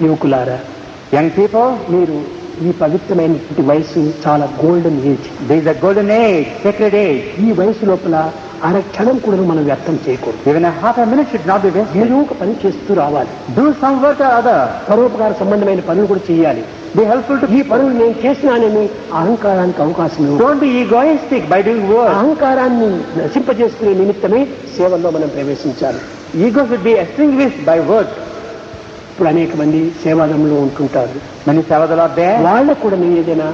యువకులారా, young people, మీరు ఈ పవిత్రమైనటువంటి వయసు చాలా golden age. this is a golden age, sacred age. ఈ వయసు లోపల అరక్షణం కూడా మనం వ్యర్థం చేయకూడదు. Even a half a minute should not be wasted. ఏదో ఒక పని చేస్తూ రావాలి. Do some work or other. పరోపకార సంబంధమైన పనులు కూడా చేయాలి. Be helpful to ఈ పనులు నేను చేసినానని అహంకారానికి అవకాశం ఇవ్వకూడదు. Don't be egoistic by doing work. అహంకారాన్ని నశింపజేసుకునే నిమిత్తమే సేవల్లో మనం ప్రవేశించాలి. Ego should be extinguished by work. ఇప్పుడు అనేక మంది సేవాదంలో ఉంటుంటారు. Many savadal are there. వాళ్ళకు కూడా నేను ఏదైనా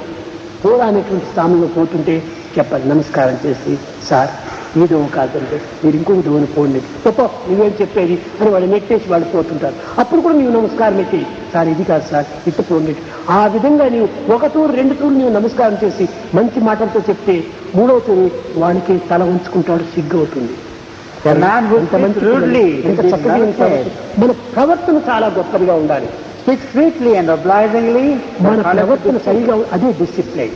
పోరానేటువంటి స్థానంలో పోతుంటే చెప్పాలి, నమస్కారం చేసి, సార్ ఈ దోవ కాదంటే మీరు ఇంకొక దోవను పోండి, గొప్ప నువ్వేం చెప్పేది అని వాళ్ళు నెట్టేసి వాళ్ళు పోతుంటారు. అప్పుడు కూడా నీవు నమస్కారం పెట్టి, సార్ ఇది కాదు సార్ ఇట్టు పోండి. ఆ విధంగా నీవు ఒక తూరు రెండు తూరు నీవు నమస్కారం చేసి మంచి మాటలతో చెప్తే మూడవ తూరు వానికి తల ఉంచుకుంటాడు, సిగ్గు అవుతుంది. మన ప్రవర్తన చాలా గొప్పదిగా ఉండాలి. Speak sweetly and obligingly. మన ప్రవర్తన సరిగా అదే discipline.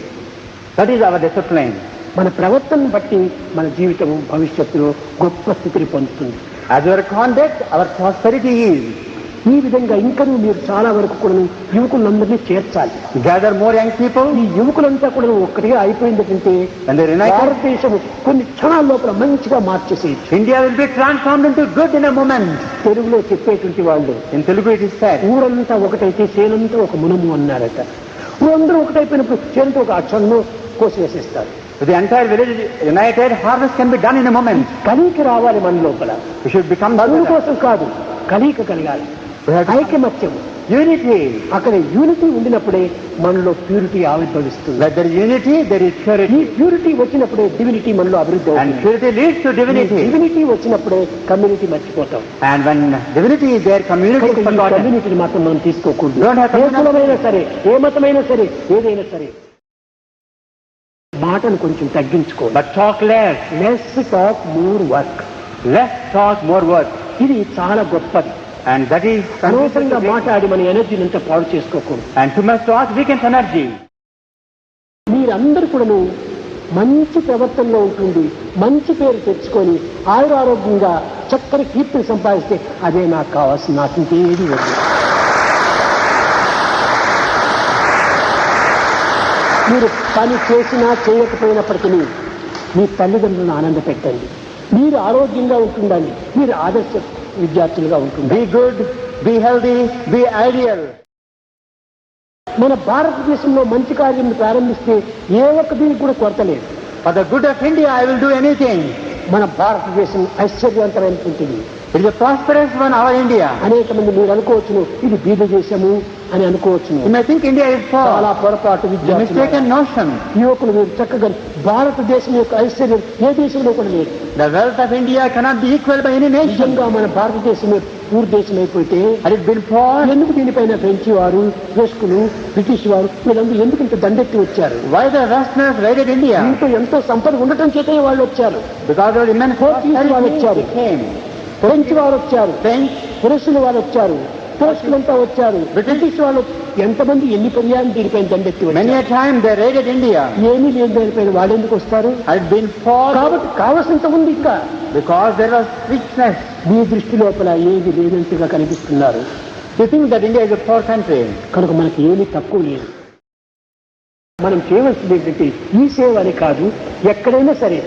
That is our discipline. మన ప్రవర్తనను బట్టి మన జీవితం భవిష్యత్తులో గొప్ప స్థితిని పొందుతుంది. As our conduct, our prosperity is. ఈ విధంగా ఇంకా మీరు చాలా వరకు కూడా యువకులందరినీ చేర్చాలి. Gather more young people. ఈ యువకులంతా కూడా ఒక్కటిగా అయిపోయిందంటే భారతదేశం కొన్ని క్షణాల లోపల మంచిగా మార్చేసేయచ్చు. India will be transformed into good in a moment. తెలుగులో చెప్పేటువంటి వాళ్ళు, in Telugu it is said, ఊరంతా ఒకటైతే చేనంతా ఒక మునము అన్నారట. ఊరందరూ ఒకటైపోయినప్పుడు చేనంతా ఒక అక్షరంలో కోసివేసేస్తారు. The entire village united, harvest can be done in a moment. కలికి రావాలి మన లోపల. We should become చదువు కోసం కాదు, కలిక కలగాలి. ఐకమత్యం, unity. అక్కడ యూనిటీ ఉండినప్పుడే మనలో ప్యూరిటీ ఆవిర్భవిస్తుంది. Where there is unity, there is purity. ఈ ప్యూరిటీ వచ్చినప్పుడే డివినిటీ మనలో అభివృద్ధి And అవుతుంది. purity leads to divinity. Divinity వచ్చినప్పుడే కమ్యూనిటీ మర్చిపోతాం. And when divinity is there, community is forgotten. కమ్యూనిటీని మాత్రం మనం తీసుకోకూడదు. Don't have ఏ కులమైనా సరే, ఏ మతమైనా సరే, ఏదైనా సరే మాటను కొంచెం తగ్గించుకోవాలి. But talk less. Less talk more work. Less talk, more work. ఇది చాలా గొప్పది. And that is అనవసరంగా మాట్లాడి మన ఎనర్జీని అంతా పాడు చేసుకోకూడదు. And too much talk weakens energy. మీరందరూ కూడా మంచి ప్రవర్తనలో ఉంటుంది, మంచి పేరు తెచ్చుకొని ఆయురారోగ్యంగా చక్కని కీర్తిని సంపాదిస్తే అదే నాకు కావాల్సింది, నాకు ఇంకేది వద్దు. మీరు పని చేసినా చేయకపోయినప్పటికీ మీ తల్లిదండ్రులను ఆనంద పెట్టండి. మీరు ఆరోగ్యంగా ఉంటుండండి, మీరు ఆదర్శ విద్యార్థులుగా ఉంటుంది. Be good, be healthy, be ideal. మన భారతదేశంలో మంచి కార్యం ప్రారంభిస్తే ఏ ఒక్క దీనికి కూడా కొరత లేదు. For the good of India, I will do anything. మన భారతదేశం ఐశ్వర్యవంతమైనటువంటిది. It is a prosperous one, our India. అనేక మంది మీరు అనుకోవచ్చును ఇది బీద దేశము అని అనుకోవచ్చును. You may think India is poor. చాలా పొరపాటు. The mistaken notion. యువకులు మీరు చక్కగా భారతదేశం యొక్క ఐశ్వర్యం ఏ దేశంలో కూడా లేదు. The wealth of India cannot be equal by any nation. నిజంగా మన భారతదేశమే పూర్ దేశం అయిపోతే Had it been poor, ఎందుకు దీనిపైన ఫ్రెంచ్ వారు, రష్కులు, బ్రిటిష్ వారు వీళ్ళందరూ ఎందుకు ఇంత దండెత్తి వచ్చారు? why the Westerners raided India? దీంట్లో ఎంతో సంపద ఉండటం చేతే వాళ్ళు వచ్చారు. Because of immense వాళ్ళు వచ్చారు, came. ఫ్రెంచ్ వారు వచ్చారు, French, పురుషులు వారు వచ్చారు, పురుషులంతా వచ్చారు, బ్రిటిష్ వాళ్ళు ఎంతమంది ఎన్ని పర్యాయం దీనిపైన దండెత్తి many వచ్చారు. a time they raided India. ఏమీ లేదు దానిపైన వాళ్ళు ఎందుకు వస్తారు? Had it been poor, కాబట్టి కావలసినంత ఉంది. ఇంకా because there was richness. మీ దృష్టి లోపల ఏది లేనంతగా కనిపిస్తున్నారు. You think that India is a poor country. కనుక మనకి ఏమీ తక్కువ లేదు. మనం చేయవలసింది ఏంటంటే ఈ సేవ అని కాదు, ఎక్కడైనా సరే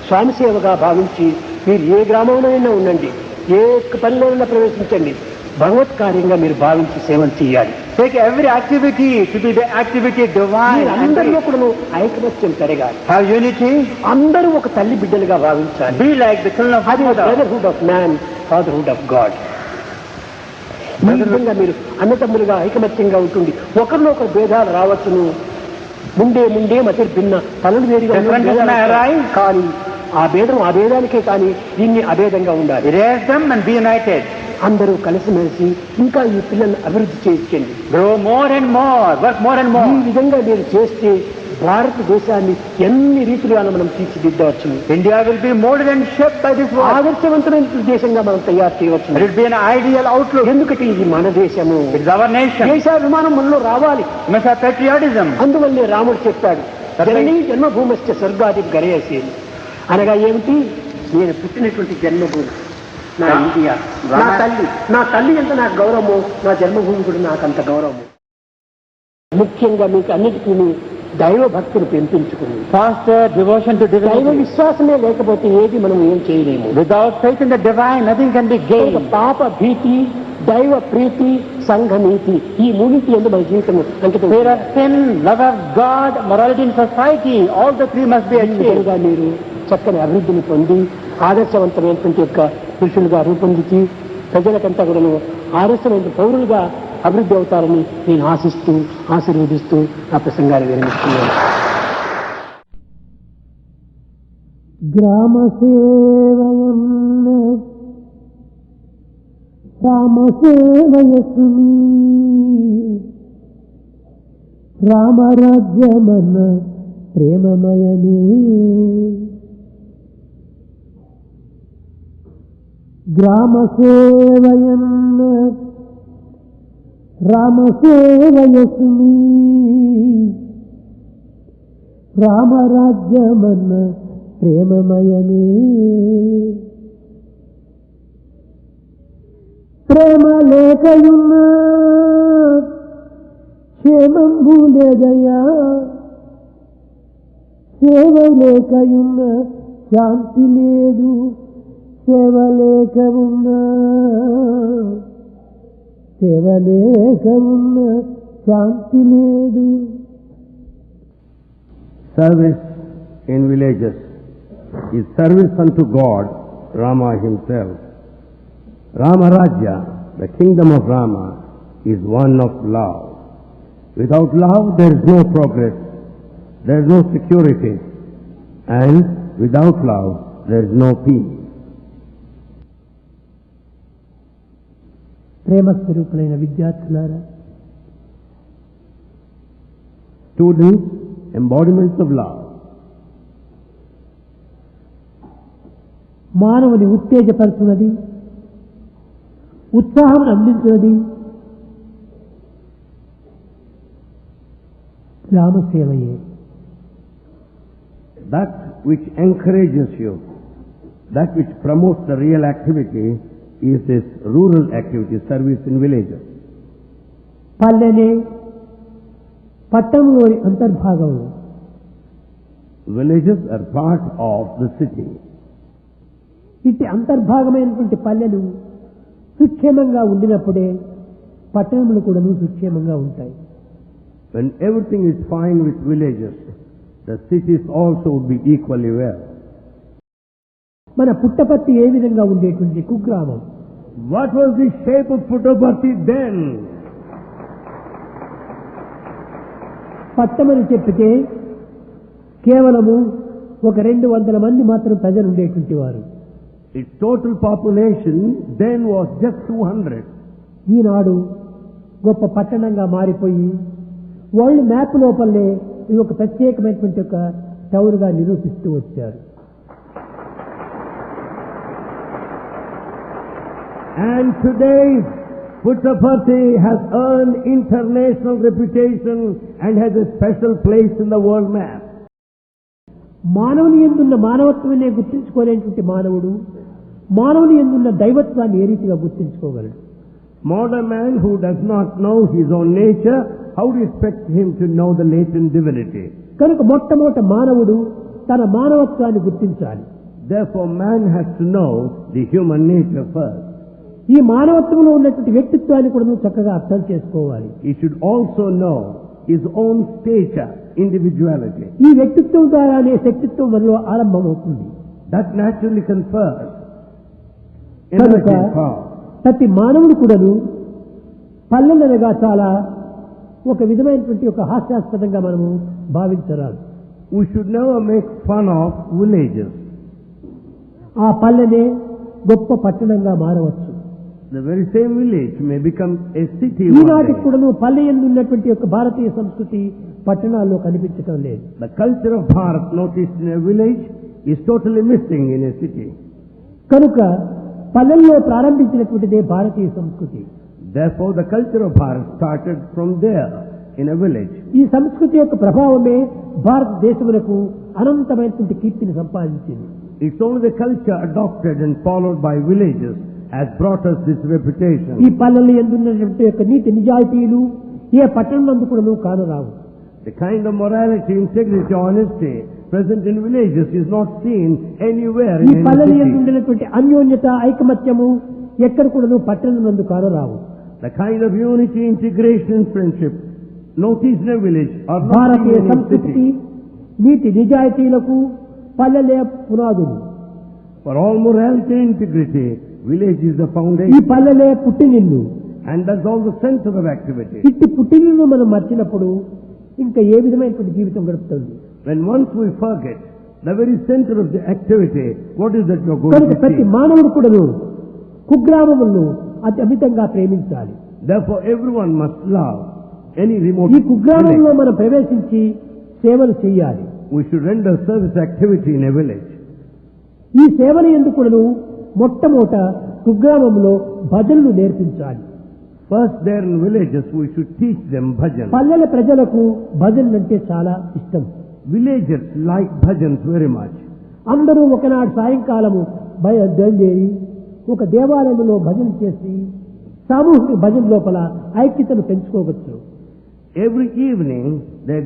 స్వామి సేవగా భావించి మీరు ఏ గ్రామంలోనైనా ఉండండి, ఏ పనిలోనైనా ప్రవేశించండి, భగవత్ కార్యంగా మీరు భావించి సేవలు చేయాలి. Take every activity to be the activity divine. అందరిలో కూడా ఐకమత్యం పెరగాలి. Have unity. అందరూ ఒక తల్లి బిడ్డలుగా భావించాలి. Be like the children of అది Father. Brotherhood of man, fatherhood of God. ఈ విధంగా మీరు అన్నతమ్ములుగా ఐకమత్యంగా ఉంటుంది. ఒకరిలో ఒకరు భేదాలు రావచ్చును. ముందే మతి భిన్న తలలు వేరుగా కానీ ఆ భేదానికే కానీ దీన్ని అభేదంగా ఉండాలి. Erase them and be united. అందరూ కలిసిమెలిసి ఇంకా ఈ పిల్లల్ని అభివృద్ధి చేయించండి. Grow more and more, work more and more. ఈ విధంగా మీరు చేస్తే భారతదేశాన్ని ఎన్ని రీతిగా మనం తీర్చిదిద్దవచ్చు. India will be molded and shaped by this work. ఆదర్శవంతమైన దేశంగా మనం తయారు చేయవచ్చు. It will be an ideal outlook. ఎందుకంటే ఇది మన దేశము, It is our nation. దేశాభిమానం మనలో రావాలి. We must have patriotism. అందువల్లే రాముడు చెప్పాడు, జననీ జన్మభూమశ్చ స్వర్గాది గరేసి. అనగా ఏమిటి? నేను పుట్టినటువంటి జన్మభూమి నా ఇండియా, నా తల్లి ఎంత నాకు గౌరవము, నా జన్మభూమి కూడా నాకు అంత గౌరవము. ముఖ్యంగా మీకు అన్నిటికీ దైవ భక్తులు పెంపించుకుని Foster devotion to దైవ divinity. విశ్వాసమే లేకపోతే ఏది మనం ఏం చేయలేము. Without faith in the divine, nothing can be gained. పాప భీతి, దైవ ప్రీతి, సంఘ నీతి, ఈ మూడింటి ఎందు మన జీవితం అంకితం. Fear of sin, love of God, morality in society, all the three must be ఈ achieved. విధంగా మీరు చక్కని అభివృద్ధిని పొంది ఆదర్శవంతమైనటువంటి యొక్క పురుషులుగా రూపొందించి ప్రజలకంతా కూడా ఆదర్శమైన పౌరులుగా అభివృద్ధి అవుతారని నేను ఆశిస్తూ ఆశీర్వదిస్తూ నా ప్రసంగాన్ని విరమిస్తున్నాను. గ్రామ సేవయం రామ సేవయసుని రామరాజ్యమన్న ప్రేమమయనే గ్రామ సేవయన్న రామ సేవయసుని రామరాజ్యమన్న ప్రేమమయమే ప్రేమ లేకయున్న క్షేమంబు లేదయా సేవ లేకయున్న శాంతి లేదు సేవ లేక ఉన్న శాంతి లేదు. Service in villages is service unto God, Rama himself. Rama Rajya, the kingdom of Rama, is one of love. Without love there is no progress, there is no security, and without love there is no peace. ప్రేమ స్వరూపులైన విద్యార్థులారా, Students, embodiments of love. మానవుని ఉత్తేజపరుచున్నది, ఉత్సాహం అందించినది గ్రామసేవయే. That which encourages you, that which promotes the real activity is this rural activity, service in villages. పల్లెనే పట్టణంలోని అంతర్భాగము. Villages are part of the city. ఇట్టి అంతర్భాగమైనటువంటి పల్లెలు సుక్షేమంగా ఉండినప్పుడే పట్టణములు కూడా సుక్షేమంగా ఉంటాయి. When everything is fine with villages, the cities also would be equally well. మన పుట్టపర్తి ఏ విధంగా ఉండేటువంటి కుగ్రామం. What was the shape of Puttaparthi then? పట్టమని చెప్పితే కేవలము ఒక 200 మంది మాత్రం ప్రజలు ఉండేటువంటి వారు. Its total population then was just 200. ఈనాడు గొప్ప పట్టణంగా మారిపోయి వరల్డ్ మ్యాప్ లోపలనే ఇది ఒక ప్రత్యేకమైనటువంటి ఒక టౌన్గా నిరూపిస్తూ వచ్చారు. And today, Puttaparthi has earned international reputation and has a special place in the world map. మానవుని యందున్న మానవత్వాన్ని గుర్తించుకోలేనటువంటి మానవుడు మానవుని యందున్న దైవత్వాన్ని ఏ రీతిగా గుర్తించుకోగలడు? Modern man who does not know his own nature, how do you expect him to know the latent divinity? కనుక మొట్టమొదట మానవుడు తన మానవత్వాన్ని గుర్తించాలి. Therefore, man has to know the human nature first. ఈ మానవత్వంలో ఉన్నటువంటి వ్యక్తిత్వాన్ని కూడా నువ్వు చక్కగా అర్థం చేసుకోవాలి. He should also know his own stature, individuality. ఈ వ్యక్తిత్వం ద్వారానే శక్తిత్వం మనలో ఆరంభమవుతుంది. That naturally confers కనుక energy power. ప్రతి మానవుడు కూడాను పల్లెలనగా చాలా ఒక విధమైనటువంటి ఒక హాస్యాస్పదంగా మనము భావించరాదు. We should never make fun of villages. ఆ పల్లెనే గొప్ప పట్టణంగా మారవచ్చు. The very same village may become a city one ఈనాటికి day. కూడాను పల్లె యందు ఉన్నటువంటి యొక్క భారతీయ సంస్కృతి పట్టణాల్లో కనిపించడం లేదు. The culture of Bharat noticed in a village is totally missing in a city. కనుక పల్లెల్లో ప్రారంభించినటువంటిదే భారతీయ సంస్కృతి. Therefore, the culture of Bharat started from there, in a village. ఈ సంస్కృతి యొక్క ప్రభావమే భారతదేశమునకు అనంతమైనటువంటి కీర్తిని సంపాదించింది. It's only the culture adopted and followed by villages has brought us this reputation. ఈ పల్లెలు ఎందున్నటువంటి యొక్క నీతి నిజాయితీలు ఏ పట్టణం నందు కూడా కానరావు. The kind of morality, integrity, honesty present in villages is not seen anywhere ఈ in పల్లెలు any city. ఎందున్నటువంటి అన్యోన్యత ఐకమత్యము ఎక్కడ కూడా పట్టణం నందు కానరావు. The kind of unity, integration and friendship noticed in a village are not Bharatiya seen in a సంస్కృతి city. నీతి నిజాయితీలకు పల్లెలే పునాదులు. For all morality and integrity, village is the ఈ foundation. పల్లెలే పుట్టినిల్లు. And that's all the center of activity. ఇట్టి పుట్టినిల్లు మనం మర్చినప్పుడు ఇంకా ఏ విధమైనటువంటి జీవితం గడుపుతుంది. When once we forget the very center of the activity, what is that you're going కనుక to ప్రతి see? మానవుడు కూడాను కుగ్రామములను అమితంగా ప్రేమించాలి. Therefore, everyone must love any remote ఈ కుగ్రామంలో village. మనం ప్రవేశించి సేవలు చేయాలి. We should render service activity in a village. ఈ సేవలు ఎందుకును మొట్టమొదట కుగ్రామంలో భజనలు నేర్పించాలి. First, there in villages, we should teach them bhajan. పల్లెల ప్రజలకు భజనలు అంటే చాలా ఇష్టం. Villagers like bhajans very much. అందరూ ఒకనాడు సాయంకాలము బయలుదేరి ఒక దేవాలయంలో భజన చేసి సామూహిక భజన లోపల ఐక్యతను పెంచుకోవచ్చు. Every evening, they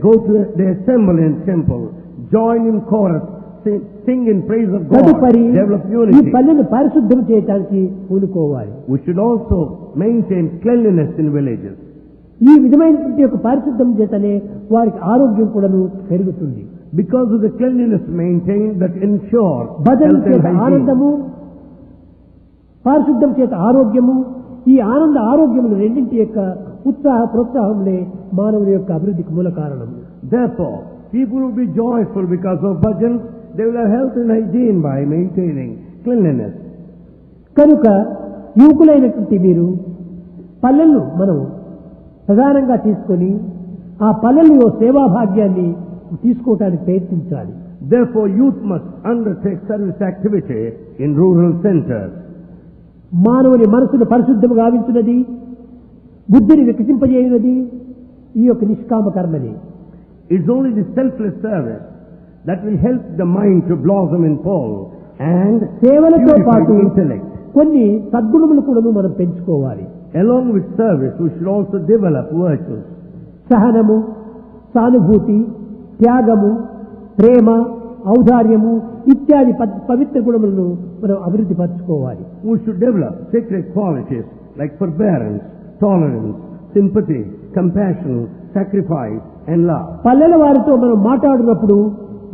assemble in temple, join in chorus, sing in praise of God, తదుపరి develop ఈ unity. పల్లెను పరిశుద్ధం చేయడానికి పూనుకోవాలి. We should also maintain cleanliness in villages. ఈ విధమైనటువంటి యొక్క పరిశుద్ధం చేతనే వారికి ఆరోగ్యం కూడాను పెరుగుతుంది. Because of the cleanliness maintained, that ensures భజన health చేత and hygiene. ఆనందము, పరిశుద్ధం చేత ఆరోగ్యము, ఈ ఆనంద ఆరోగ్యములు రెండింటి యొక్క ఉత్సాహ ప్రోత్సాహంలే మానవుని యొక్క అభివృద్ధికి మూల కారణం. Therefore, people will be joyful because of bhajan. They will have health and hygiene by maintaining cleanliness. కనుక యువకులైనటువంటి మీరు పల్లెలను మనం ప్రధానంగా తీసుకొని ఆ పల్లెల్లో సేవా భాగ్యాన్ని తీసుకోవటానికి ప్రయత్నించాలి. Therefore, youth must undertake service activity in rural centers. మానవుని మనసును పరిశుద్ధము గావించున్నది, బుద్ధిని వికసింపజేయున్నది ఈ యొక్క నిష్కామ కర్మని. It's only the selfless service that will help the mind to blossom in Paul and సేవలతో purify పాటు the intellect. కొన్ని సద్గుణములు కూడా మనం పెంచుకోవాలి. Along with service, we should also develop virtues. సహనము, సానుభూతి, త్యాగము, ప్రేమ, ఔదార్యము ఇత్యాది పవిత్ర గుణములను మనం అభివృద్ధి పరచుకోవాలి. We should develop sacred qualities like forbearance, tolerance, sympathy, compassion, sacrifice and love. పల్లెల వారితో మనం మాట్లాడినప్పుడు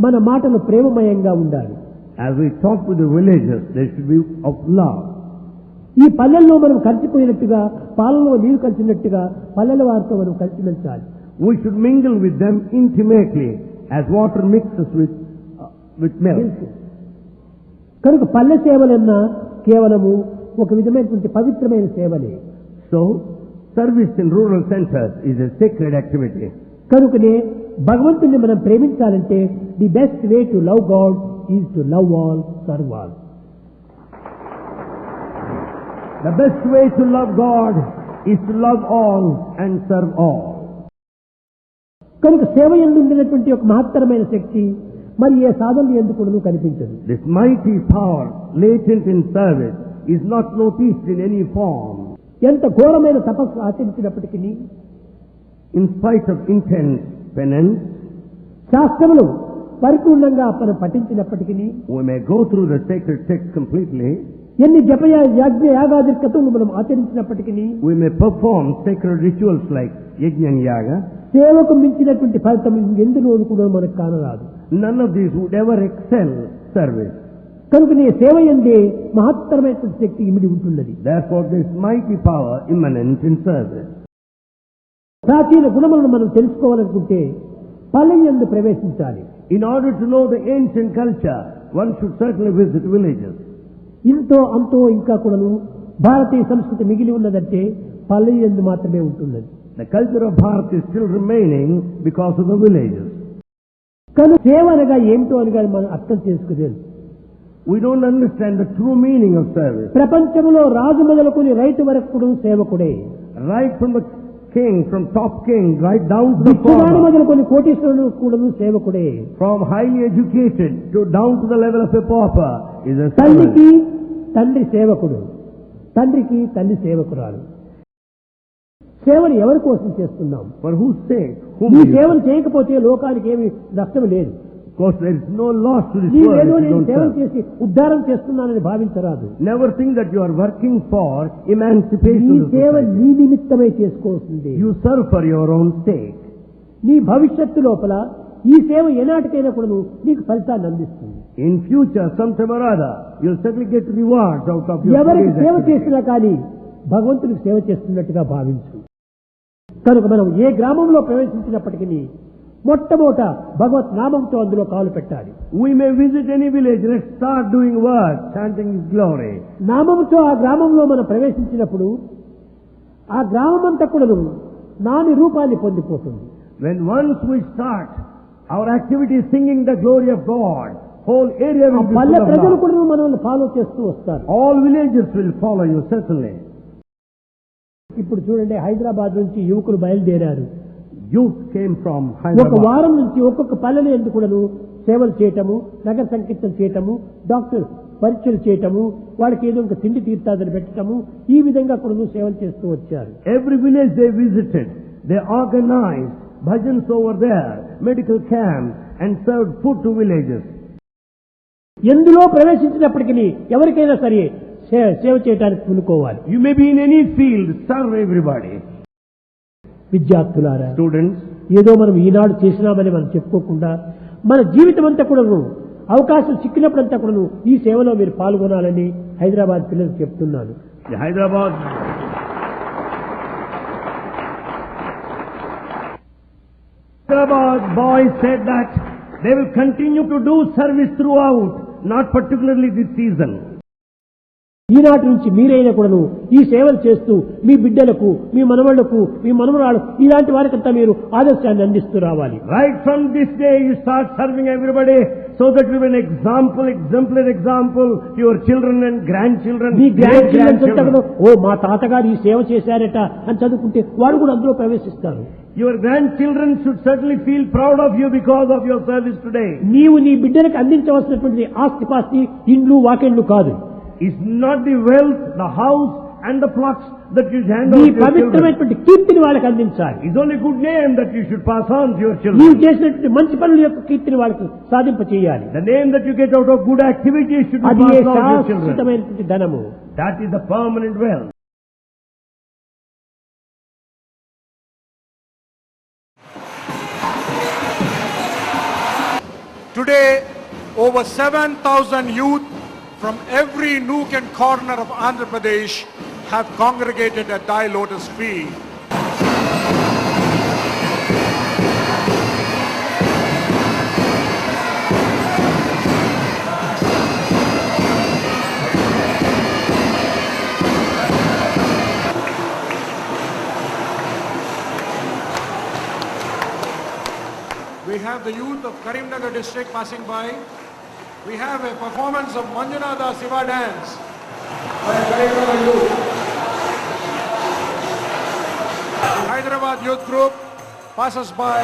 మన మాటలు ప్రేమమయంగా ఉండాలి. As we talk with the villagers, they should be of love. ఈ పల్లెల్లో మనం కలిసిపోయినట్టుగా పాలలో నీరు కలిసినట్టుగా పల్లెల వారితో మనం కలిసిమెలిచాలి. We should mingle with them intimately as water mixes with milk. కనుక పల్లె సేవలన్నా కేవలము ఒక విధమైనటువంటి పవిత్రమైన సేవలే. So, service in rural centers is a sacred activity. కనుకనే భగవంతుని మనం ప్రేమించాలంటే the best way to love God is to love all, serve all. The best way to love God is to love all and serve all. కనుక సేవ యందు ఉండినటువంటి ఒక మహత్తరమైన శక్తి మరి ఏ సాధనలు ఎందుకు కనిపించదు. This mighty power latent in service is not noticed in any form. ఎంత ఘోరమైన తపస్సు ఆచరించినప్పటికీ, In spite of intense penance, శాస్త్రములు పరిపూర్ణంగా మనం పఠించినప్పటికీ, we may go through the sacred text completely, ఎన్ని యజ్ఞ యాగాదికతులు మనం ఆచరించినప్పటికీ, we may perform sacred rituals like yajna and yaga. సేవకు మించినటువంటి ఫలితం ఎందులోనూ కూడా మనకు కానరాదు. None of these would ever excel service. కనుక నీ సేవ యందే మహత్తరమైనటువంటి శక్తి ఇమిడి ఉంటున్నది. Therefore, there is mighty power immanent in service. ప్రాచీన గుణములను మనం తెలుసుకోవాలనుకుంటే పల్లె యందు ప్రవేశించాలి. In order to know the ancient culture, one should certainly visit villages. ఇంతో అంతో ఇంకా కూడాను భారతీయ సంస్కృతి మిగిలి ఉన్నదంటే పల్లె యందు మాత్రమే ఉంటున్నది. The culture of Bharat is still remaining because of the villages. కనుక సేవ అనగా ఏమిటో అని కానీ మనం అర్థం చేసుకోలేదు. We don't understand the true meaning of service. ప్రపంచంలో రాజు మొదలుకొని రైతు వరకు కూడా సేవకుడే. Right from the king, from top king, right down to the విద్యవాడు farmer, మొదలుకొని కోటీశ్వరుడు కూడా సేవకుడే. from highly educated to down to the level of a pauper, is a servant. తల్లికి తండ్రి సేవకుడు, తండ్రికి తల్లి సేవకురాలు. సేవను ఎవరి కోసం చేస్తున్నాం? For whose sake? ఈ Whom do you సేవను చేయకపోతే లోకానికి ఏమి నష్టం లేదు. Of course, there is no loss to this నీవేదో world if you నేను don't సేవలు serve. చేసి ఉద్ధారం చేస్తున్నానని భావించరాదు. Never think that you are working for emancipation నీ of the సేవ society. నీ నిమిత్తమై చేసుకోవాల్సింది. You serve for your own sake. నీ భవిష్యత్తు లోపల ఈ సేవ ఏనాటికైనా కూడా నీకు ఫలితాన్ని అందిస్తుంది. In future, sometime or other, you'll certainly get rewards out of your ఎవరికి today's సేవ activity. చేసినా కానీ భగవంతునికి సేవ చేస్తున్నట్టుగా భావించు. కనుక మనం ఏ గ్రామంలో ప్రవేశించినప్పటికీ మొట్టమొదట భగవత్ నామంతో అందులో కాలు పెట్టాలి. We may visit any village. Let's start doing work, chanting His glory. నామముతో ఆ గ్రామంలో మనం ప్రవేశించినప్పుడు ఆ గ్రామం అంతా కూడా నాని రూపాన్ని పొందిపోతుంది. When once we start our activity singing the glory of God, whole area ఆ will be పల్లె full of ప్రజలు love. కూడా మనల్ని ఫాలో చేస్తూ వస్తారు. All villagers will follow you, certainly. ఇప్పుడు చూడండి, హైదరాబాద్ నుంచి యువకులు బయలుదేరారు. Youth came from ఒక Hyderabad. వారం నుంచి ఒక్కొక్క పల్లెలు ఎందుకు కూడాను సేవలు చేయటము, నగర సంకీర్తన చేయటము, డాక్టర్ పరీక్షలు చేయటము, వాళ్ళకి ఏదో ఒక తిండి తీర్థాదని పెట్టటము, ఈ విధంగా కూడా సేవలు చేస్తూ వచ్చారు. Every village they visited, they organized bhajans over there, medical camps, and served food to villages. ఎందులో ప్రవేశించినప్పటికీ ఎవరికైనా సరే సేవ చేయడానికి పూనుకోవాలి. You may be in any field, serve everybody. విద్యార్థులారా, Students, ఏదో మనం ఈనాడు చేసినామని మనం చెప్పుకోకుండా మన జీవితం అంతా కూడాను అవకాశం చిక్కినప్పుడంతా కూడాను ఈ సేవలో మీరు పాల్గొనాలని హైదరాబాద్ పిల్లలకు చెప్తున్నాను. the Hyderabad boys said that they will continue to do service throughout, not particularly this season. ఈనాటి నుంచి మీరైనా కూడాను ఈ సేవలు చేస్తూ మీ బిడ్డలకు, మీ మనవళ్లకు, మీ మనవరాలు ఇలాంటి వారికంతా మీరు ఆదర్శాన్ని అందిస్తూ రావాలి. Right from this day you start serving everybody so that you will an exemplary example to your children and grandchildren, మీ గ్రాండ్ చిల్డ్రన్స్ అంతా great-grandchildren. కూడా ఓ మా తాతగారు ఈ సేవ చేశారట అని చదువుకుంటే వారు కూడా అందులో ప్రవేశిస్తారు. Your grandchildren should certainly feel proud of you because of your service today. నీవు నీ బిడ్డలకు అందించవలసినటువంటి ఆస్తిపాస్తి, ఇండ్లు, వాకిండ్లు కాదు. It's not the wealth, the house and the plots that you hand నీ over to your children. పవిత్రమైనటువంటి కీర్తిని వాళ్ళకి అందించాలి. It's only good name that you should pass on to your నీవు children. చేసినటువంటి మంచి పనుల యొక్క కీర్తిని వాళ్ళకి సాధింప చేయాలి. The name that you get out of good activities should be అది ఏ passed on to your children. శాశ్వతమైనటువంటి ధనము. That is the permanent wealth. Today, over 7,000 youth from every nook and corner of Andhra Pradesh have congregated at Dai Lotus Feet. We have the youth of Karimnagar district passing by. We have a performance of Manjunatha Siva dance by Karimnagar youth. The Hyderabad youth group passes by.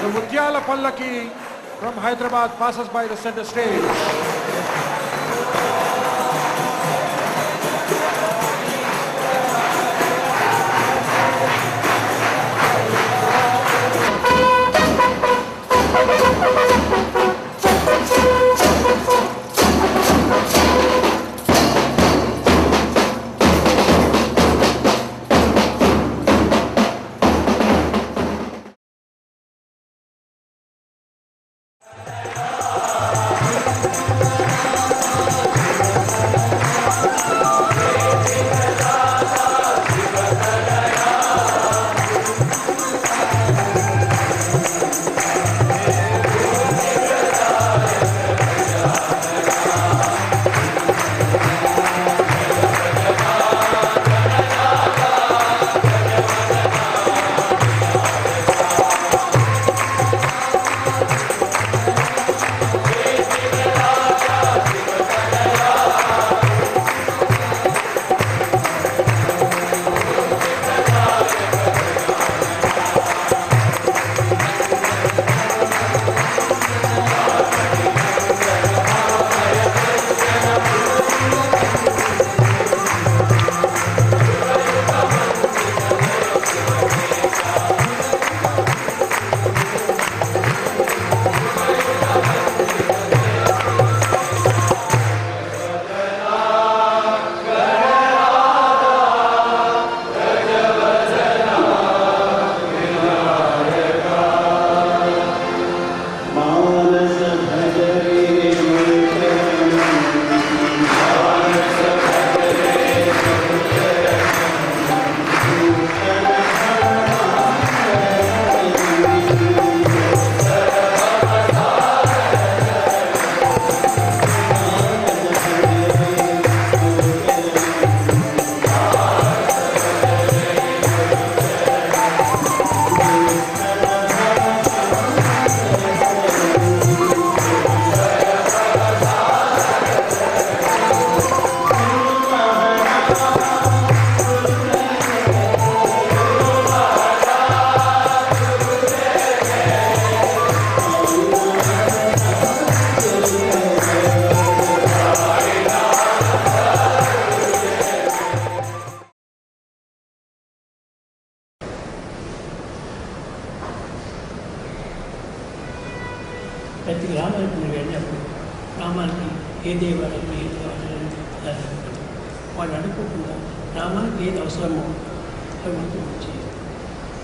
The Mutyala Pallaki from Hyderabad passes by the center stage. ప్రతి గ్రామానికి మీరు వెళ్ళినప్పుడు గ్రామానికి ఏ దేవాలయం ఏ దేవాలయం వాళ్ళు అనుకోకుండా గ్రామానికి ఏది అవసరమో అవి మనకి వచ్చి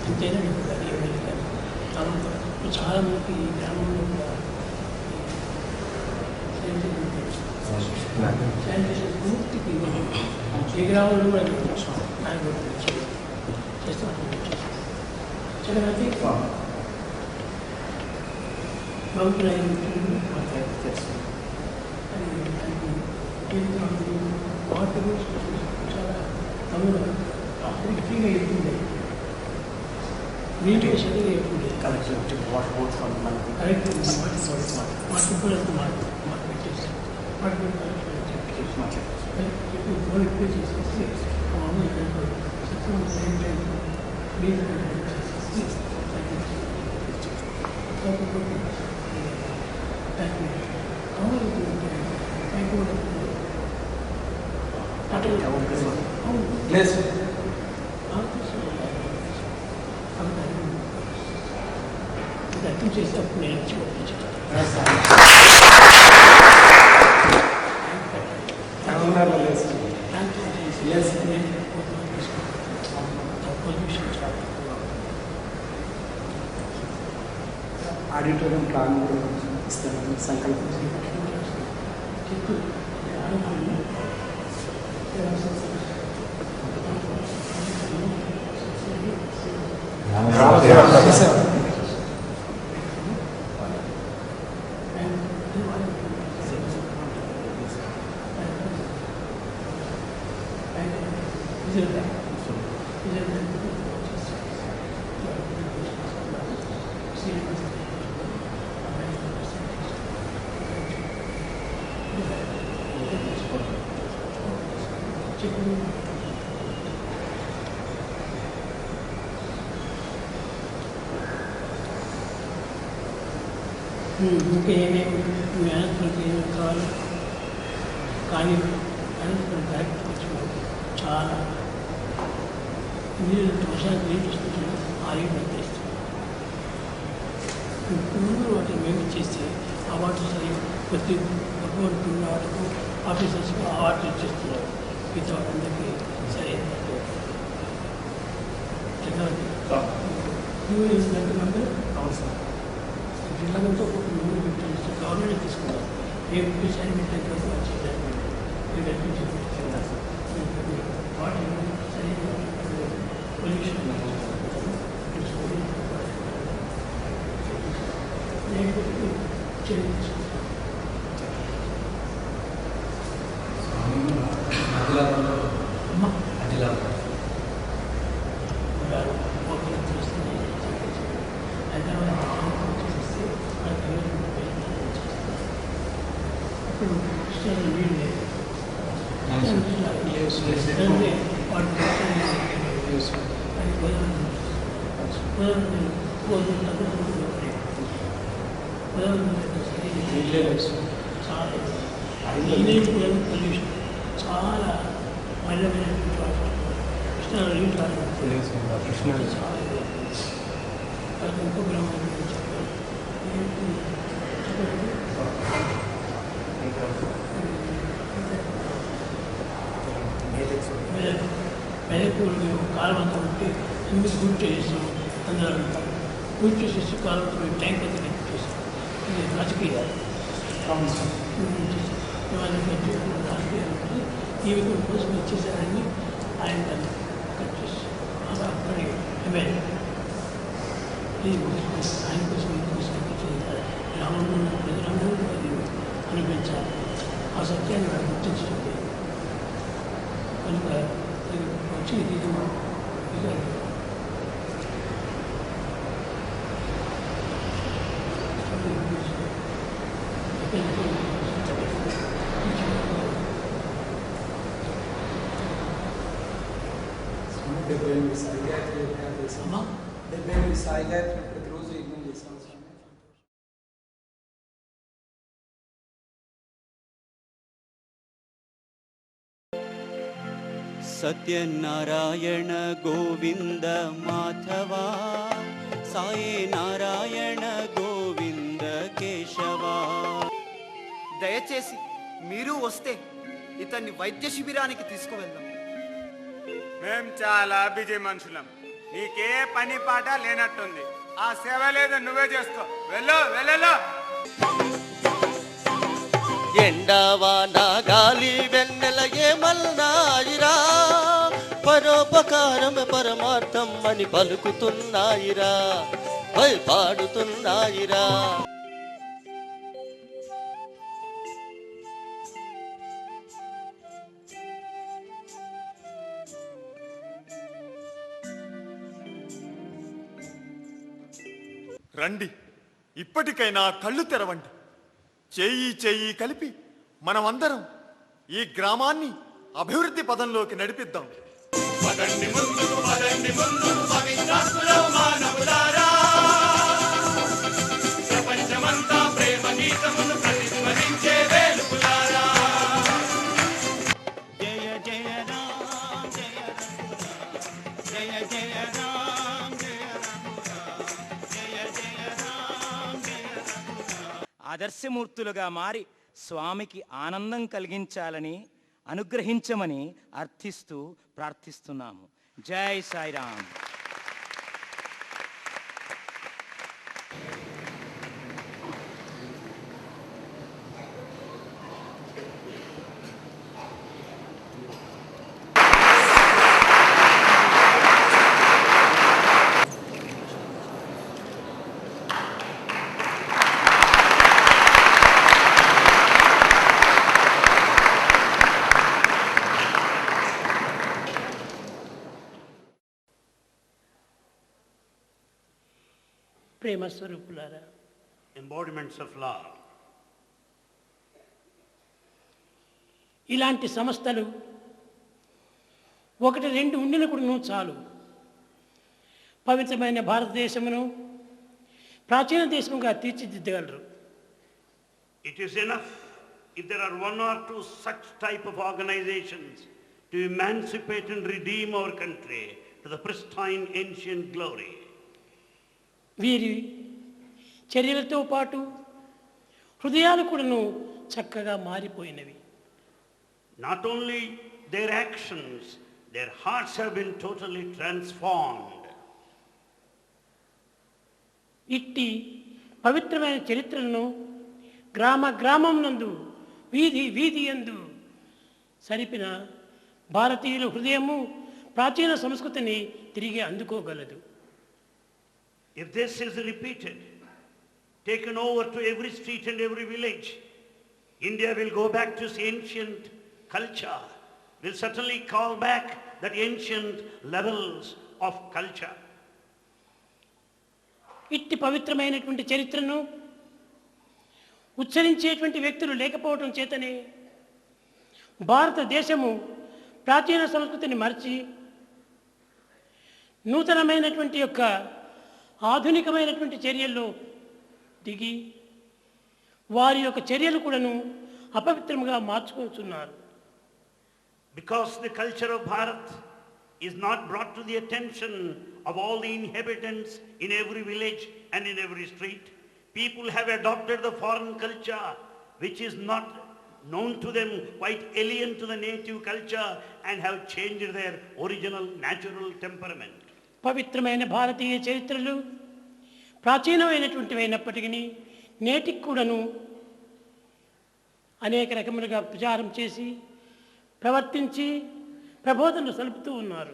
అంతేనా ఇప్పుడు అది ఏమైనా కానీ గ్రామంలో చాలామందికి ఈ గ్రామంలో కూడా శానిటేషన్ పూర్తికి ఏ గ్రామంలో కూడా ఆయన చేస్తాం చాలా మంది వాటర్ చాలా అప్పటికి ఫ్రీగా ఎక్కుండే నీట్గా సరిగా ఎక్కుండే కరెక్ట్ వాటర్ కూడా మాకు పెట్టేసి పే చేసేసి అర్థం చేసేటప్పుడు నేను ఆడిటోరియం ప్లాన్ కూడా ఇస్తాను సంకల్పం ఇంకా ఏమేమి మీ అనంతపురంకి ఏమేమి కావాలి కానీ అనంతపురం కరెక్ట్ వచ్చిన చాలా మీరు వర్షానికి నీళ్ళు వస్తున్నాం ఆ నీళ్ళు చేస్తున్నాం ముందు వాటిని మేము చేస్తే ఆ వాటర్ సరి ప్రతి గవర్నమెంట్ ఉన్న వాటికి ఆఫీసర్స్కి ఆ వాటర్ ఇచ్చేస్తున్నారు మిగతా వాళ్ళందరికీ సరైన టెక్నాలజీ అవసరం జిల్లాతో గవర్నమెంట్ తీసుకున్నారు ఏ శానిటైజర్ వాటి సరైన పొల్యూషన్ లేకపోతే చర్య తీసుకుంటారు. పొల్యూషన్ చాలా మలినమైనటువంటి కృష్ణాలో నీళ్ళు చాలా ఇంకో గ్రామం మెదకూరు మేము కాలువంతా ఉంటే ఎందుకు పూర్తి చేసాం అందరూ అంటారు పూర్తి చేసి కాలువంతా మేము ట్యాంక్ అంతా కట్టి చేసాం ఇది రాజకీయాలు రాజకీయాలు ఈ విధంగా కోసం ఇచ్చేసారని ఆయన దాన్ని కట్ చేసి అక్కడి ఎమ్మెల్యే ఆయన కోసం ఇంకోసం ఇచ్చేది గ్రామంలో ఉన్న ప్రజలందరూ అది అనిపించాలి ఆ సత్యాన్ని వాడు గుర్తించలేదు కనుక వచ్చి ఇది సాయిగాయత్రి ప్రతిరోజు యజ్ఞం చేస్తాం స్వామి. सत्यनारायण गोविंद माधवा साई नारायण गोविंद కేశవా. దయచేసి మీరు వస్తే ఇతన్ని వైద్య శిబిరానికి తీసుకువెళ్దాం. మేం చాలా బిజీ మనుషులం, నీకే పని పాట లేనట్టుంది. ఆ సేవ లేదో నువ్వే చేసుకో, వెళ్ళు వెళ్ళలో. ఎండవాన గాలి వెన్నెల ఏమల్నాయిరా, పరోపకారం పరమార్థం అని పలుకుతున్నాయిరా, పాడుతున్నాయిరా. రండి, ఇప్పటికైనా కళ్ళు తెరవండి. చేయి చేయి కలిపి మనమందరం ఈ గ్రామాన్ని అభివృద్ధి పదంలోకి నడిపిద్దాం. పదండి ముందుకు, పదండి ముందుకు పవిత్రాత్మలో మానవులారా. ప్రపంచమంతా ప్రేమ గీతమును ప్రతిధ్వనించే వేలుపులారా. జయ జయ రామ్ జయ రఘురామ్, జయ జయ రామ్ జయ రఘురామ్, జయ జయ రామ్ జయ రఘురామ్. ఆదర్శమూర్తులుగా మారి స్వామికి ఆనందం కలిగించాలని, అనుగ్రహించమని అర్థిస్తూ ప్రార్థిస్తున్నాము. జై సాయిరామ్. ప్రేమ స్వరూపులారా, Embodiments of love. ఇలాంటి సంస్థలు ఒకటి రెండు ఉండినప్పుడు చాలు. పవిత్రమైన భారతదేశమును ప్రాచీన దేశముగా తీర్చిదిద్దగలరు. It is enough if there are one or two such type of organizations to emancipate and redeem our country to the pristine ancient glory. వీరి చర్యలతో పాటు హృదయాలు కూడాను చక్కగా మారిపోయినవి. Not only their actions, their hearts have been totally transformed. ఇట్టి పవిత్రమైన చరిత్రలను గ్రామ గ్రామం నందు, వీధి వీధి యందు సరిపిన భారతీయుల హృదయము ప్రాచీన సంస్కృతిని తిరిగి అందుకోగలదు. If this is repeated, taken over to every street and every village, India will go back to its ancient culture, will certainly call back that ancient levels of culture. ఇట్టి పవిత్రమైనటువంటి చరిత్రను ఉచ్చరించేటువంటి వ్యక్తులు లేకపోవడం చేతనే భారతదేశము ప్రాచీన సంస్కృతిని మరచి నూతనమైనటువంటి యొక్క ఆధునికమైనటువంటి చర్యల్లో దిగి వారి యొక్క చర్యలు కూడాను అపవిత్రముగా మార్చుకుంటున్నారు. Because the culture of Bharat is not brought to the attention of all the inhabitants in every village and in every street, people have adopted the foreign culture which is not known to them, quite alien to the native culture, and have changed their original natural temperament. పవిత్రమైన భారతీయ చరిత్రలు ప్రాచీనమైనటువంటివి అయినప్పటికీ నేటికి కూడాను అనేక రకములుగా ప్రచారం చేసి ప్రవర్తించి ప్రబోధనలు సలుపుతూ ఉన్నారు.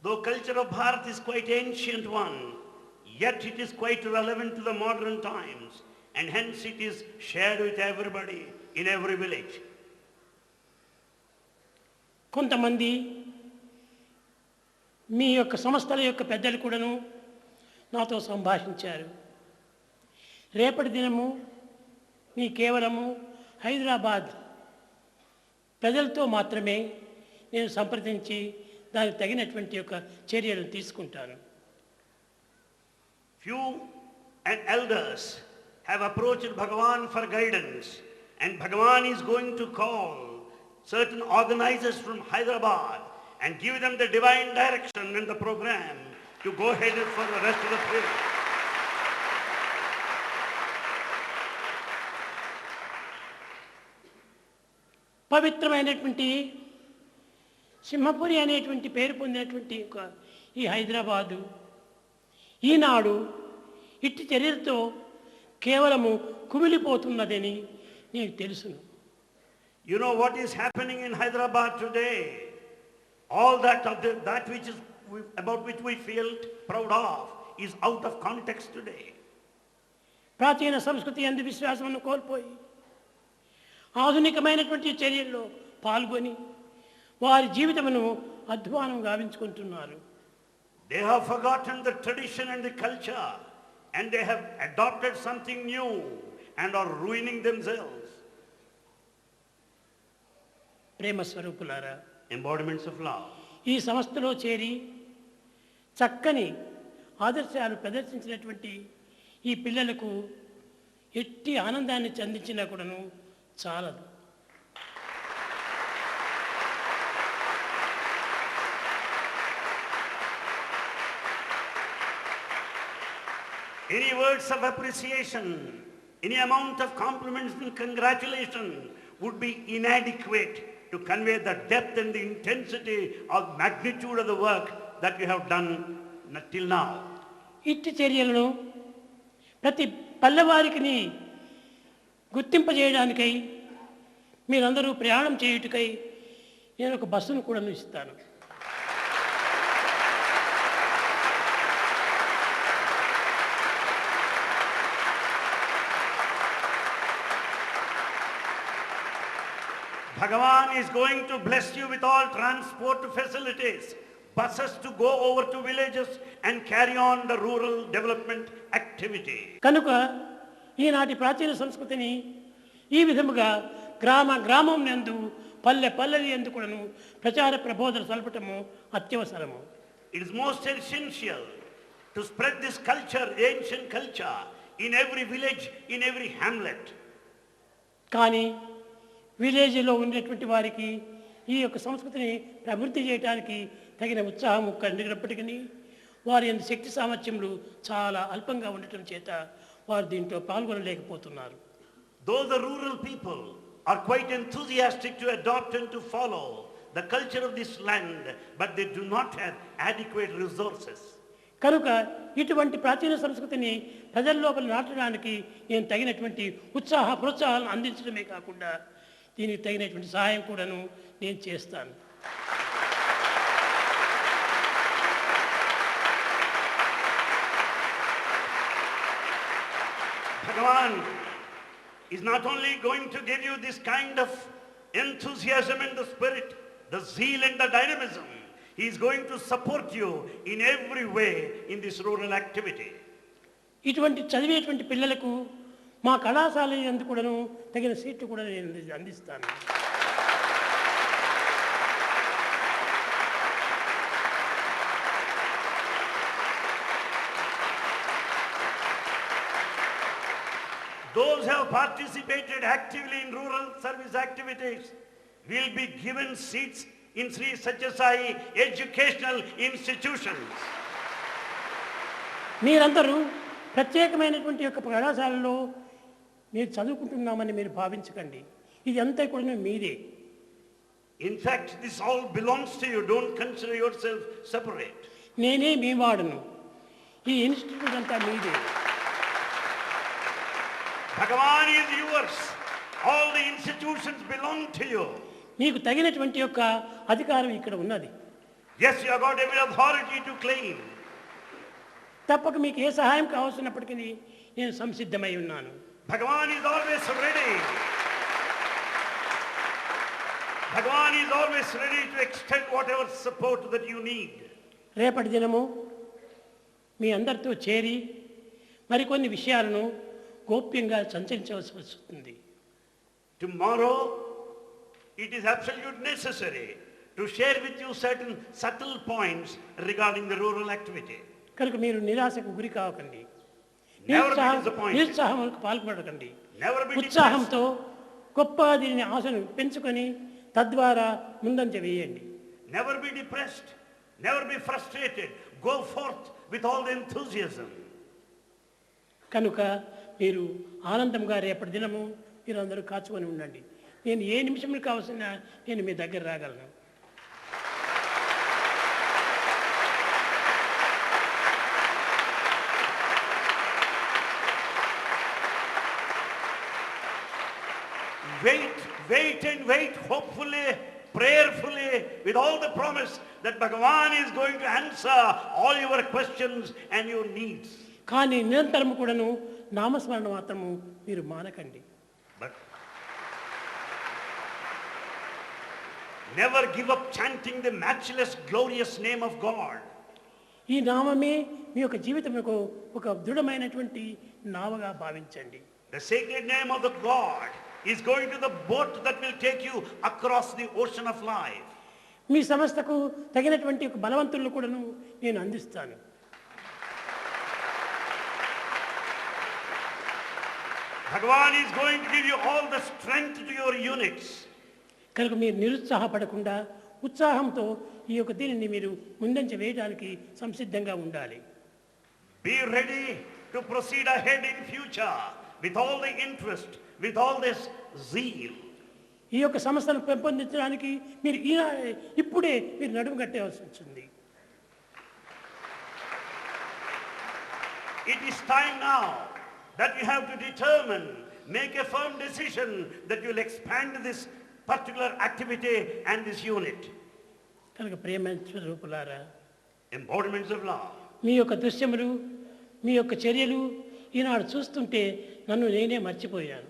Though culture of Bharat is quite ancient one, yet it is quite relevant to the modern times, and hence it is shared with everybody in every village. కొంతమంది మీ యొక్క సంస్థల యొక్క పెద్దలు కూడాను నాతో సంభాషించారు. రేపటి దినము మీ కేవలము హైదరాబాద్ ప్రజలతో మాత్రమే నేను సంప్రదించి దానికి తగినటువంటి యొక్క చర్యలను తీసుకుంటాను. Few and elders have approached Bhagavan for guidance, and Bhagavan is going to call certain organizers from Hyderabad and give them the divine direction and the program to go ahead for the rest of the period. పవిత్రమైనటువంటి సింహపురి అనేటువంటి పేరు పొందినటువంటి ఈ హైదరాబాదు ఈనాడు ఇట్టి చర్యలతో కేవలము కుమిలిపోతున్నదని నీకు తెలుసును. You know what is happening in Hyderabad today? All that which is about which we feel proud of is out of context today. ప్రాచీన సంస్కృతి యందు విశ్వాసమును కోల్పోయి ఆధునికమైనటువంటి చర్యల్లో పాల్గొని వారి జీవితమును అధ్వానం గావించుకుంటున్నారు. They have forgotten the tradition and the culture, and they have adopted something new and are ruining themselves. ప్రేమ స్వరూపులారా, Embodiments of love. ఈ సంస్థలో చేరి చక్కని ఆదర్శాలు ప్రదర్శించినటువంటి ఈ పిల్లలకు ఎట్టి ఆనందాన్ని చెందించినా కూడాను చాలదు. Any words of appreciation, any amount of compliments and congratulations would be inadequate to convey the depth and the intensity or magnitude of the work that you have done till now. ఇట్టి చర్యలను ప్రతి పల్లెవారికి గుర్తింపజేయడానికై మీరందరూ ప్రయాణం చేయుటకై నేను ఒక బస్సును కూడా ఇస్తాను. Bhagavan is going to bless you with all transport facilities, buses to go over to villages and carry on the rural development activity. కనుక ఈనాటి ప్రాచీన సంస్కృతిని ఈ విధముగా గ్రామం నందు పల్లె యందు కూడాను ప్రచార ప్రబోధన సల్పటము అత్యవసరము. It is most essential to spread this culture, ancient culture, in every village, in every hamlet. కానీ విలేజ్లో ఉండేటువంటి వారికి ఈ యొక్క సంస్కృతిని అభివృద్ధి చేయడానికి తగిన ఉత్సాహం కలిగినప్పటికీ వారి శక్తి సామర్థ్యములు చాలా అల్పంగా ఉండటం చేత వారు దీంట్లో పాల్గొనలేకపోతున్నారు. Though the rural people are quite enthusiastic to adopt and to follow the culture of this land, but they do not have adequate resources. కనుక ఇటువంటి ప్రాచీన సంస్కృతిని ప్రజల లోపల నాటడానికి నేను తగినటువంటి ప్రోత్సాహాలను అందించడమే కాకుండా దీనికి తగినటువంటి సహాయం కూడాను నేను చేస్తాను. Bhagavan is not only going to give you this kind of enthusiasm and the spirit, the zeal and the dynamism, he is going to support you in every way in this rural activity. ఇటువంటి చదివేటువంటి పిల్లలకు మా కళాశాల యందు కూడాను తగిన సీట్లు కూడా నేను అందిస్తాను. Those who have participated actively in rural service activities will be given seats in Sri Satya Sai educational institutions. మీరందరూ ప్రత్యేకమైనటువంటి యొక్క కళాశాలలో మీరు చదువుకుంటున్నామని మీరు భావించకండి. ఇది అంతా కూడా మీదే. In fact, this all belongs to you. Don't consider yourself separate. నేనే మీ వాడును. ఈ ఇన్స్టిట్యూట్ అంతా మీదే. Bhagavan is yours. All the institutions belong to you. మీకు తగినటువంటి యొక్క అధికారం ఇక్కడ ఉన్నది. Yes, you have got every authority to claim. తప్పక మీకు ఏ సహాయం కావాల్సినప్పటికీ నేను సంసిద్ధమై ఉన్నాను. Bhagavan is always ready. Bhagavan is always ready to extend whatever support that you need. రేపటి దినము మీ అందరితో చేరి మరికొన్ని విషయాలను గోప్యంగా సంచరించవలసి వస్తుంది. Tomorrow, it is absolutely necessary to share with you certain subtle points regarding the rural activity. కనుక మీరు నిరాశకు గురి కావకండి. Never be disappointed. నిరుత్సాహంకు పాల్పడకండి. Never be ఉత్సాహంతో గొప్ప దీని ఆశను పెంచుకొని తద్వారా ముందంజ వేయండి. Never be depressed. Never be frustrated. Go forth with all the enthusiasm. కనుక మీరు ఆనందంగా రేపటి దినము మీరందరూ కాచుకొని ఉండండి. నేను ఏ నిమిషంలో కావాల్సిన నేను మీ దగ్గర రాగలను. Wait and wait, hopefully, prayerfully, with all the promise that Bhagavan is going to answer all your questions and your needs. కానీ నిరంతరం కూడాను నామస్మరణ మాత్రము మీరు మానకండి. But never give up chanting the matchless, glorious name of God. ఈ నామమే మీ యొక్క జీవితముకు ఒక దృఢమైనటువంటి నావగా భావించండి. The sacred name of the God is going to the boat that will take you across the ocean of life. మీ సంస్థకు తగినటువంటి ఒక బలవంతులను కూడాను నేను అందిస్తాను. Bhagavan is going to give you all the strength to your units. కనుక మీరు నిరుత్సాహపడకుండా ఉత్సాహంతో ఈ యొక్క దీనిని మీరు ముందంజ వేయడానికి సంసిద్ధంగా ఉండాలి. Be ready to proceed ahead in future with all the interest, with all this zeal. ఈ యొక్క సంస్థను పెంపొందించడానికి మీరు ఇప్పుడే మీరు నడుము కట్టేవలసి వచ్చింది. It is time now that you have to determine, make a firm decision that you will expand this particular activity and this unit. కనుక ప్రియమైన స్వరూపులారా, Embodiments of love. మీ యొక్క దృశ్యములు, మీ యొక్క చర్యలు ఈనాడు చూస్తుంటే నన్ను నేనే మర్చిపోయాను.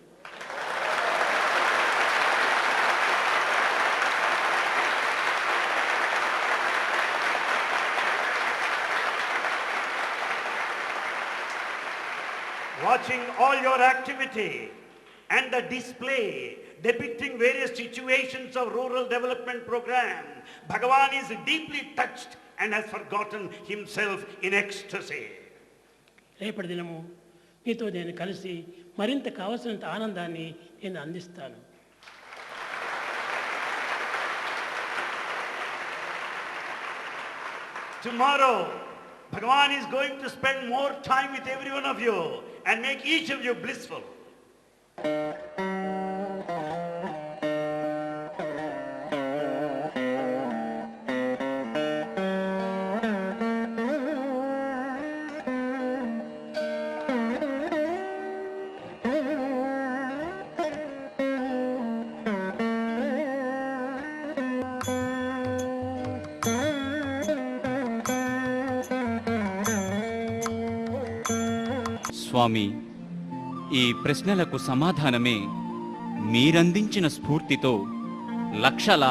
Watching all your activity and the display depicting various situations of rural development program, Bhagavan is deeply touched and has forgotten himself in ecstasy. రేపటి దినము మీతో నేను కలిసి మరింత కావలసినంత ఆనందాన్ని నేను అందిస్తాను. Tomorrow, Bhagavan is going to spend more time with every one of you and make each of you blissful. స్వామి, ఈ ప్రశ్నలకు సమాధానమే మీరందించిన స్ఫూర్తితో లక్షల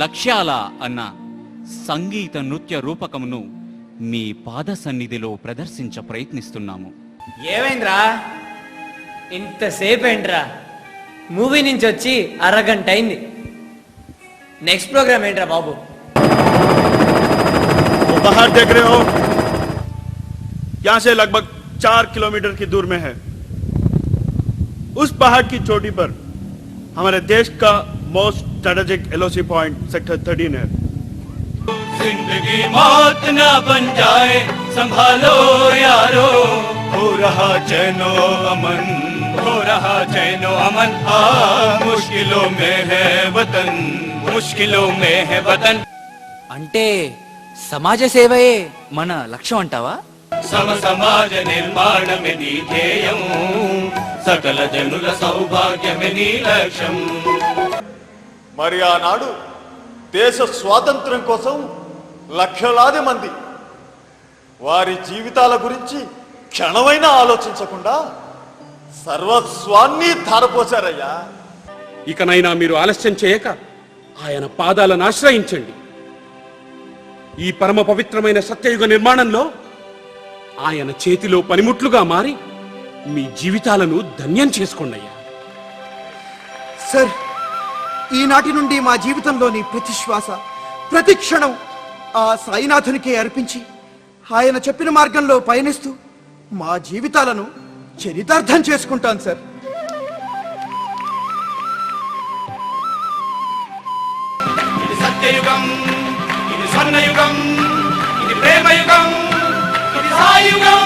లక్ష్యాల అన్న సంగీత నృత్య రూపకమును మీ పాద సన్నిధిలో ప్రదర్శించ ప్రయత్నిస్తున్నాము. ఏమైందిరా ఇంతసేపు ఏంట్రా? మూవీ నుంచి వచ్చి అరగంట అయింది. నెక్స్ట్ ప్రోగ్రామ్ ఏంట్రా బాబు? बाहर देख रहे हो, यहाँ से लगभग 4 किलोमीटर की दूर में है. उस पहाड़ की चोटी पर हमारे देश का most strategic LOC point sector 13 है. जिंदगी मौत ना बन जाए, संभालो यारो, हो रहा चैनो अमन, हो रहा चैनो अमन. मुश्किलों में है वतन, मुश्किलों में है वतन. అంటే సమాజ సేవయే మన లక్ష్యం అంటావా? సమ సమాజ నిర్మాణమే నీ ధ్యేయం, సకల జనుల సౌభాగ్యమే నీ లక్ష్యం. మరి ఆనాడు దేశ స్వాతంత్ర్యం కోసం లక్షలాది మంది వారి జీవితాల గురించి క్షణమైనా ఆలోచించకుండా సర్వస్వాన్ని ధారపోశారయ్యా. ఇకనైనా మీరు ఆలస్యం చేయక ఆయన పాదాలను ఆశ్రయించండి. ఈ పరమ పవిత్రమైన సత్యయుగ నిర్మాణంలో ఆయన చేతిలో పనిముట్లుగా మారి మీ జీవితాలను ధన్యం చేసుకోండి అయ్యా. సార్, ఈనాటి నుండి మా జీవితంలోని ప్రతి శ్వాస, ప్రతి క్షణం ఆ సాయినాథునికే అర్పించి ఆయన చెప్పిన మార్గంలో పయనిస్తూ మా జీవితాలను చరితార్థం చేసుకుంటాను సార్. ఇది సత్యయుగం, ఇది స్వర్ణయుగం, ఇది ప్రేమయుగం, ఇది సాయుగం.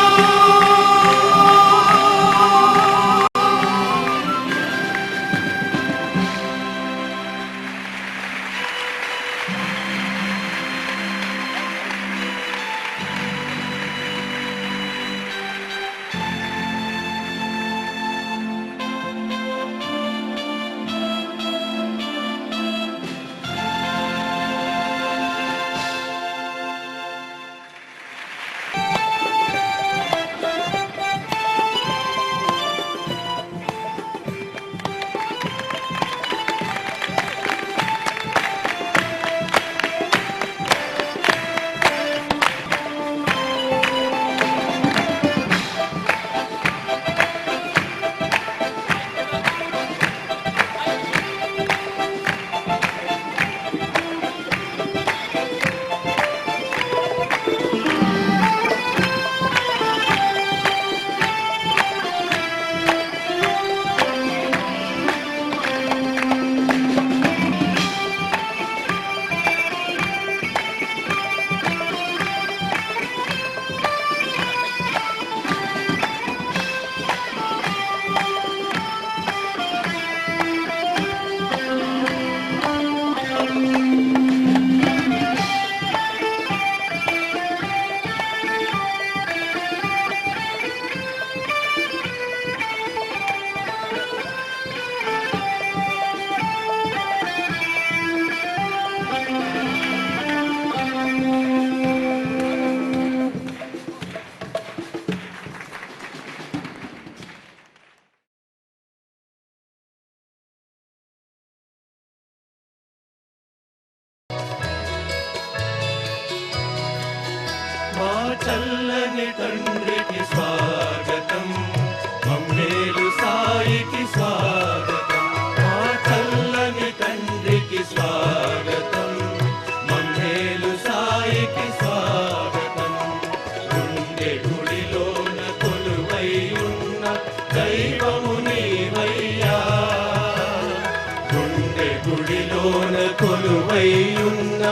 చల్లని తండ్రికి స్వాగతం మమ్మేలు సాయికి స్వాగతం మా చల్లని తండ్రికి స్వాగతం మమ్మేలు సాయికి స్వాగతం గుండె గుడిలోన కొలువై ఉన్న దైవము నీవయ్యా గుండె గుడిలోన కొలువై ఉన్న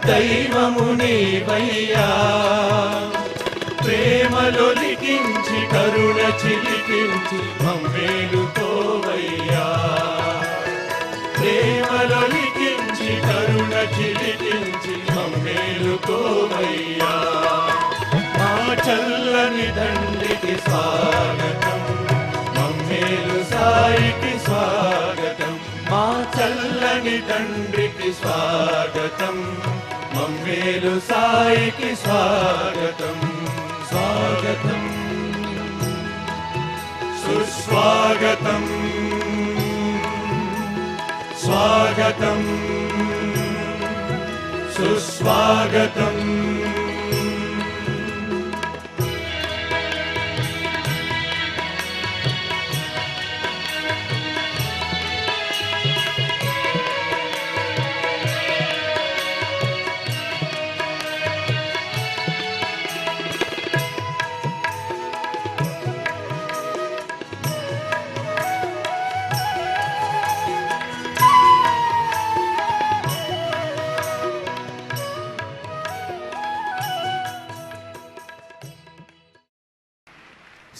దైవము నీవయ్యా ప్రేమలో లిఖించి కరుణ చిలికించి మమ్మేలుకోవయ్యా ప్రేమలో లిఖించి కరుణ చిలికించి మమ్మేలుకోవయ్యా మా చల్లని తండ్రికి స్వాగతం మమ్మేలు సాయికి స్వాగతం మా చల్లని తండ్రికి స్వాగతం మమ్మేలు సాయికి స్వాగతం స్వాగతం సుస్వాగతం స్వాగతం సుస్వాగతం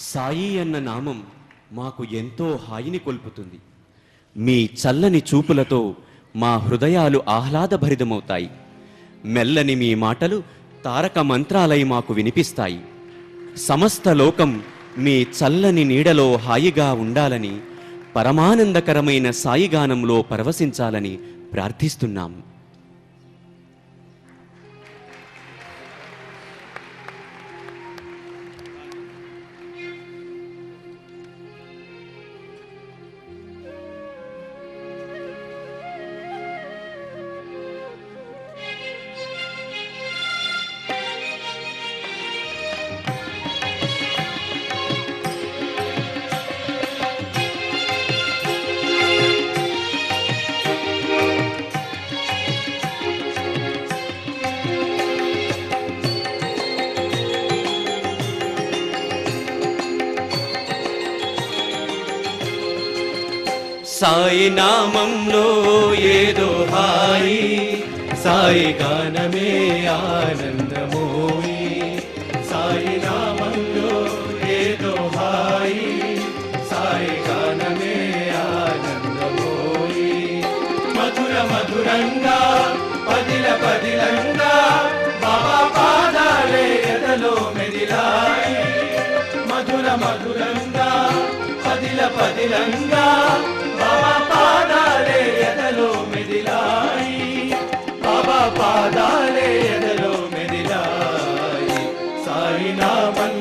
సాయి అన్న నామం మాకు ఎంతో హాయిని కొల్పుతుంది. మీ చల్లని చూపులతో మా హృదయాలు ఆహ్లాదభరితమవుతాయి. మెల్లని మీ మాటలు తారక మంత్రాలై మాకు వినిపిస్తాయి. సమస్త లోకం మీ చల్లని నీడలో హాయిగా ఉండాలని, పరమానందకరమైన సాయిగానంలో పరవశించాలని ప్రార్థిస్తున్నాం. సాయి నామంలో ఏదో హాయి సాయి గానమే ఆనందమోయి సాయి నామంలో ఏదో హాయి సాయి గానమే ఆనందమోయి మధుర మధురంగా పదిల పదిలంగా బాబా పాదాలే ఎదలో మెదిలాయి మధుర మధురంగా పదిల పదిలంగా బాబా పాదాలే ఎదలో మెదిలాయి బాబా పాదాలే ఎదలో మెదిలాయి సాయి నామం